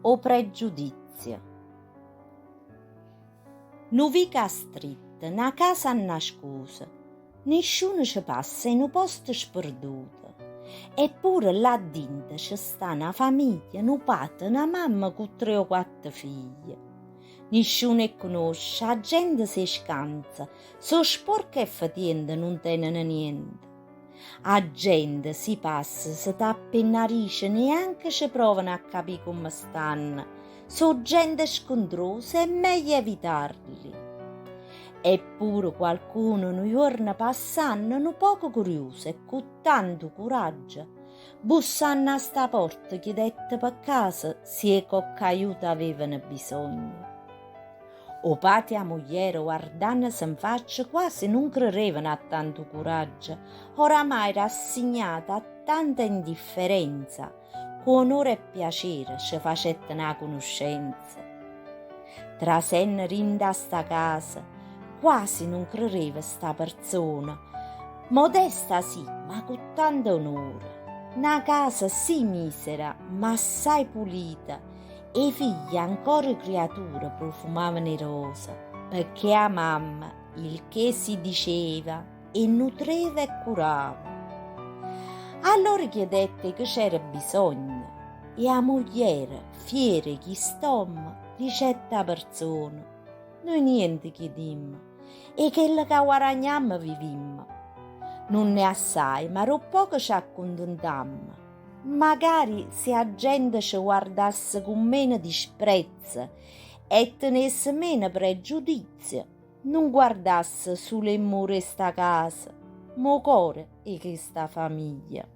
o pregiudizio. Nu vica stritta, na casa nascosa, nessuno ci passa in un posto sperduto. Eppure là dentro ci sta una famiglia, un padre, una mamma con 3 o 4 figli. Nessuno conosce, la gente si scansa, so sporca e fatiente non tenono niente. La gente si passa, si tappa in narice, neanche ci provano a capire come stanno. So gente scontrosa, è meglio evitarli. Eppure qualcuno un giorno passando, un poco curioso e con tanto coraggio, bussando a sta porta chiedette per casa se qualche aiuto avevano bisogno. O patria moglie guardandosi in faccia quasi non credevano a tanto coraggio, oramai rassegnata a tanta indifferenza, con onore e piacere ci facette una conoscenza. Trasenna rinda a sta casa, quasi non credeva sta persona, modesta sì, ma con tanto onore. Una casa sì misera, ma assai pulita, e i figli ancora creature profumavano le rose, perché a mamma il che si diceva e nutriva e curava. Allora chiedette che c'era bisogno e a moglie, fiera chi stomma, dicette a persona: noi niente chiedimmo e che la che guadagniamo vivimmo. Non ne assai, ma un poco ci accontentammo. Magari se la gente ci guardasse con meno disprezzo e tenesse meno pregiudizio, non guardasse sulle mura sta casa, mo core e questa famiglia.